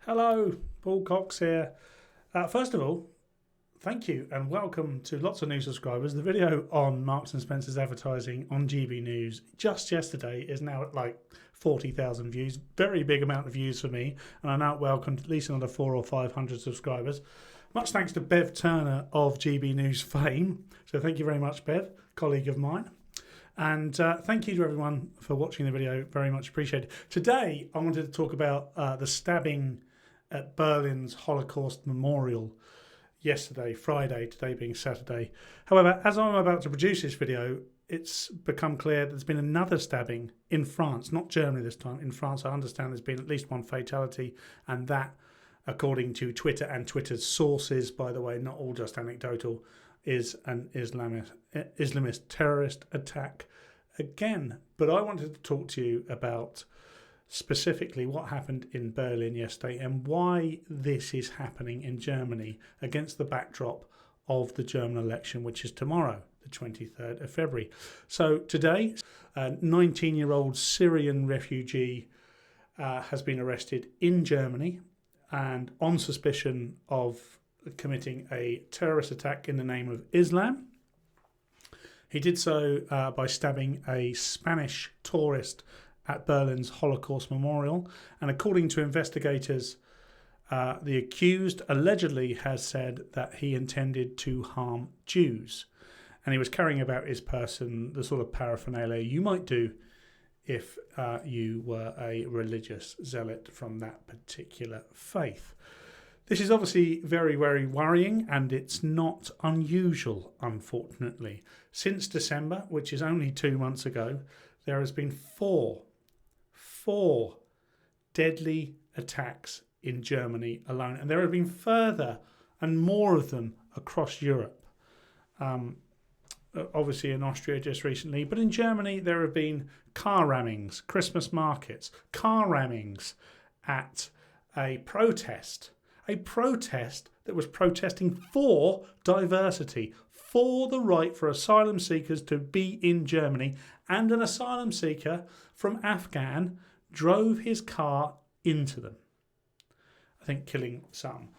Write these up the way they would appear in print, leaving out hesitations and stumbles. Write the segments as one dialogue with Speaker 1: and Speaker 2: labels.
Speaker 1: Hello, Paul Cox here. First of all, thank you and welcome to lots of new subscribers. The video on Marks and Spencer's advertising on GB News just yesterday is now at like 40,000 views. Very big amount of views for me, and I now welcomed at least another 400 or 500 subscribers. Much thanks to Bev Turner of GB News fame. So thank you very much, Bev, colleague of mine. And thank you to everyone for watching the video. Very much appreciated. Today, I wanted to talk about the stabbing at Berlin's Holocaust Memorial yesterday, Friday, today being Saturday. However, as I'm about to produce this video, it's become clear that there's been another stabbing in France, not Germany this time. In France, I understand there's been at least one fatality, and that, according to Twitter and Twitter's sources, by the way, not all just anecdotal, is an Islamist terrorist attack again. But I wanted to talk to you about specifically what happened in Berlin yesterday and why this is happening in Germany against the backdrop of the German election, which is tomorrow, the 23rd of February. So today, a 19-year-old Syrian refugee has been arrested in Germany and on suspicion of committing a terrorist attack in the name of Islam. He did so by stabbing a Spanish tourist at Berlin's Holocaust Memorial, and according to investigators, the accused allegedly has said that he intended to harm Jews, and he was carrying about his person the sort of paraphernalia you might do if you were a religious zealot from that particular faith. This is obviously very, very worrying, and it's not unusual, unfortunately. Since December, which is only 2 months ago, there has been four deadly attacks in Germany alone, and there have been further and more of them across Europe. Obviously in Austria just recently, but in Germany there have been car rammings, Christmas markets, car rammings at a protest that was protesting for diversity, for the right for asylum seekers to be in Germany, and an asylum seeker from Afghan drove his car into them, I think killing some.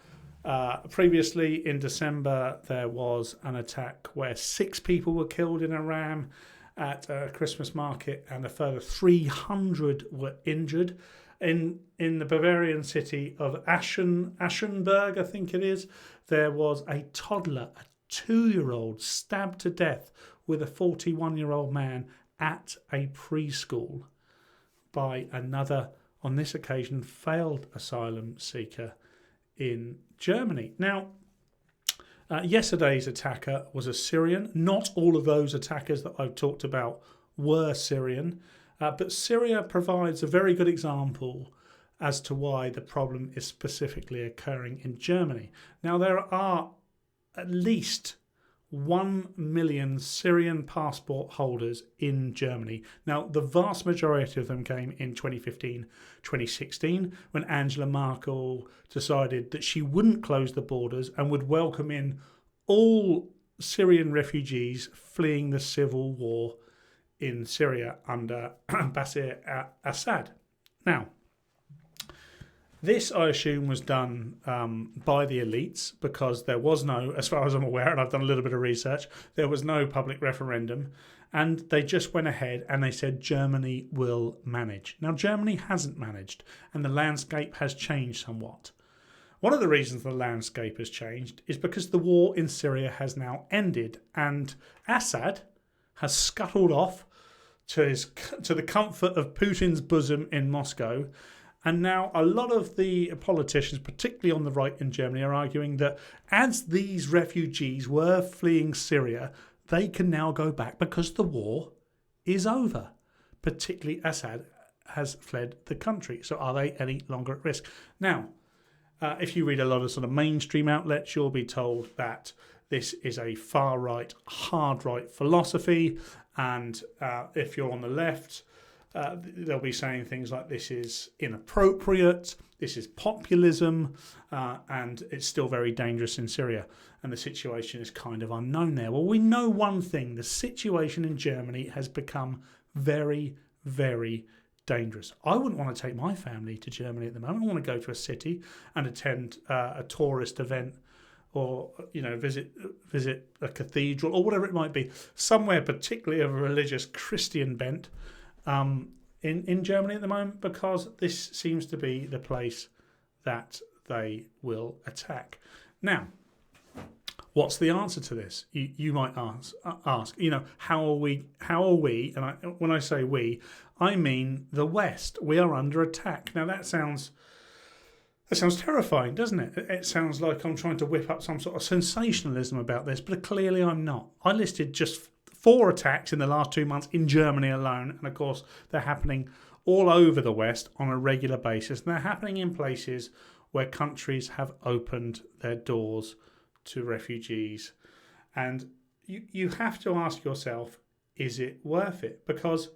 Speaker 1: Previously in December there was an attack where 6 people were killed in a ram at a Christmas market, and a further 300 were injured. In the Bavarian city of Aschenberg, I think it is, there was a toddler, a 2-year-old, stabbed to death with a 41-year-old man at a preschool by another, on this occasion, failed asylum seeker in Germany. Now, yesterday's attacker was a Syrian. Not all of those attackers that I've talked about were Syrian, but Syria provides a very good example as to why the problem is specifically occurring in Germany. Now, there are at least 1 million Syrian passport holders in Germany. Now, the vast majority of them came in 2015, 2016, when Angela Merkel decided that she wouldn't close the borders and would welcome in all Syrian refugees fleeing the civil war in Syria under Bashar al-Assad. Now, this, I assume, was done by the elites because there was no, as far as I'm aware, and I've done a little bit of research, there was no public referendum, and they just went ahead and they said Germany will manage. Now, Germany hasn't managed, and the landscape has changed somewhat. One of the reasons the landscape has changed is because the war in Syria has now ended, and Assad has scuttled off to the comfort of Putin's bosom in Moscow. And now a lot of the politicians, particularly on the right in Germany, are arguing that as these refugees were fleeing Syria, they can now go back because the war is over. Particularly Assad has fled the country. So are they any longer at risk? Now, if you read a lot of sort of mainstream outlets, you'll be told that this is a far-right, hard-right philosophy. And if you're on the left, they'll be saying things like this is inappropriate, this is populism, and it's still very dangerous in Syria, and the situation is kind of unknown there. Well, we know one thing: the situation in Germany has become very, very dangerous. I wouldn't want to take my family to Germany at the moment. I want to go to a city and attend a tourist event, or visit a cathedral or whatever it might be, somewhere particularly of a religious Christian bent in Germany at the moment, because this seems to be the place that they will attack. Now, what's the answer to this? You might ask. How are we? And when I say we, I mean the West. We are under attack. Now that sounds terrifying, doesn't it? It sounds like I'm trying to whip up some sort of sensationalism about this, but clearly I'm not. I listed just 4 attacks in the last 2 months in Germany alone, and of course they're happening all over the West on a regular basis, and they're happening in places where countries have opened their doors to refugees. And you have to ask yourself, is it worth it? Because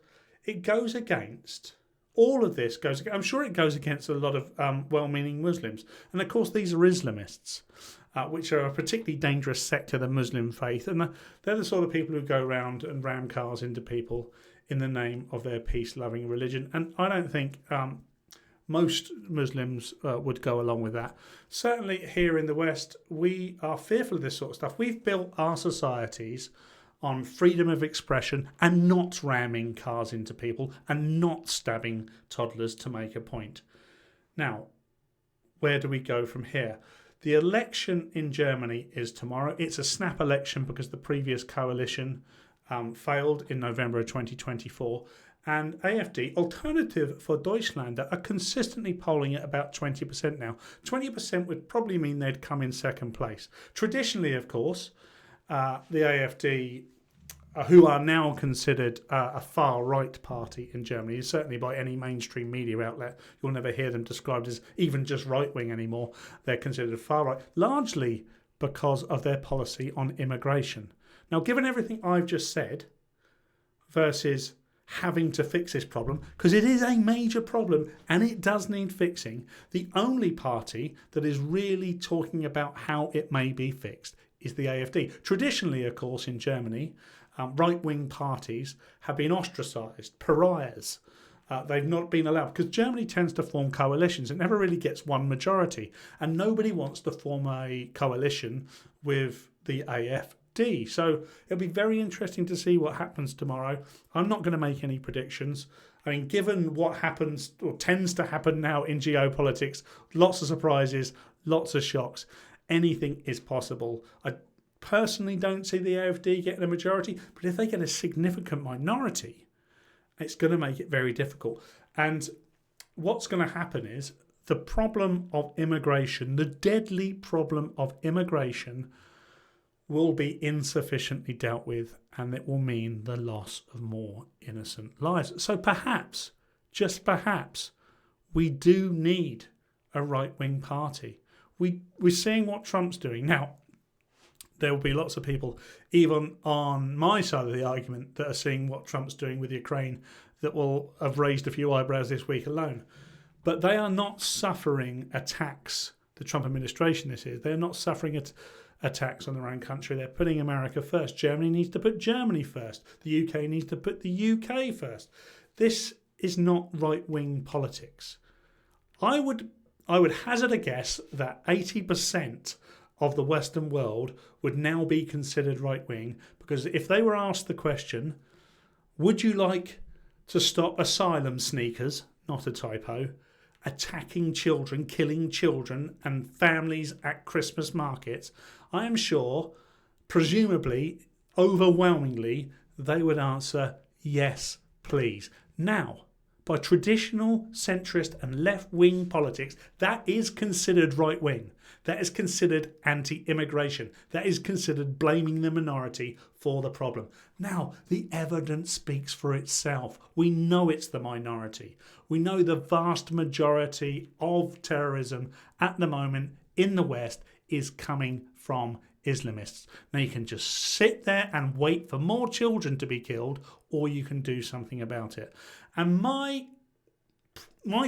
Speaker 1: it goes against... All of this goes... I'm sure it goes against a lot of well-meaning Muslims. And of course these are Islamists, which are a particularly dangerous sect of the Muslim faith. And they're the sort of people who go around and ram cars into people in the name of their peace-loving religion. And I don't think most Muslims would go along with that. Certainly here in the West, we are fearful of this sort of stuff. We've built our societies on freedom of expression and not ramming cars into people and not stabbing toddlers to make a point. Now, where do we go from here? The election in Germany is tomorrow. It's a snap election because the previous coalition failed in November of 2024. And AfD, Alternative for Deutschland, are consistently polling at about 20% now. 20% would probably mean they'd come in second place. Traditionally, of course, the AfD, who are now considered a far-right party in Germany, certainly by any mainstream media outlet, you'll never hear them described as even just right-wing anymore. They're considered far-right, largely because of their policy on immigration. Now, given everything I've just said, versus having to fix this problem, because it is a major problem and it does need fixing, the only party that is really talking about how it may be fixed is the AfD. Traditionally, of course, in Germany, right-wing parties have been ostracised, pariahs. They've not been allowed, because Germany tends to form coalitions. It never really gets one majority, and nobody wants to form a coalition with the AfD. So it'll be very interesting to see what happens tomorrow. I'm not going to make any predictions. I mean, given what happens or tends to happen now in geopolitics, lots of surprises, lots of shocks, anything is possible. I personally don't see the AfD getting a majority, but if they get a significant minority, it's going to make it very difficult. And what's going to happen is the problem of immigration, the deadly problem of immigration, will be insufficiently dealt with, and it will mean the loss of more innocent lives. So perhaps, just perhaps, we do need a right-wing party. We're seeing what Trump's doing. Now, there will be lots of people, even on my side of the argument, that are seeing what Trump's doing with Ukraine that will have raised a few eyebrows this week alone. But they are not suffering attacks, the Trump administration this is. They're not suffering attacks on their own country. They're putting America first. Germany needs to put Germany first. The UK needs to put the UK first. This is not right-wing politics. I would hazard a guess that 80% of the Western world would now be considered right-wing, because if they were asked the question, would you like to stop asylum sneakers, not a typo, attacking children, killing children and families at Christmas markets, I am sure, presumably, overwhelmingly, they would answer, yes, please. Now, by traditional centrist and left-wing politics, that is considered right-wing. That is considered anti-immigration. That is considered blaming the minority for the problem. Now, the evidence speaks for itself. We know it's the minority. We know the vast majority of terrorism at the moment in the West is coming from Islamists. Now, you can just sit there and wait for more children to be killed, or you can do something about it. And my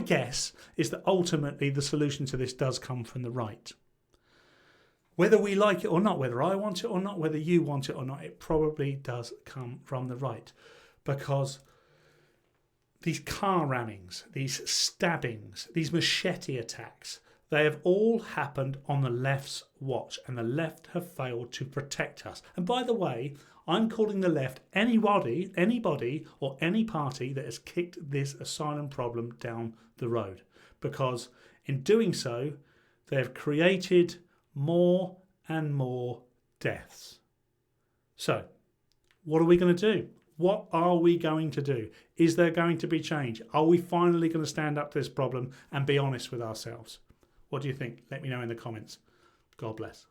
Speaker 1: guess is that ultimately the solution to this does come from the right. Whether we like it or not, whether I want it or not, whether you want it or not, it probably does come from the right. Because these car rammings, these stabbings, these machete attacks, they have all happened on the left's watch, and the left have failed to protect us. And by the way, I'm calling the left anybody or any party that has kicked this asylum problem down the road, because in doing so, they have created more and more deaths. So, what are we going to do? What are we going to do? Is there going to be change? Are we finally going to stand up to this problem and be honest with ourselves? What do you think? Let me know in the comments. God bless.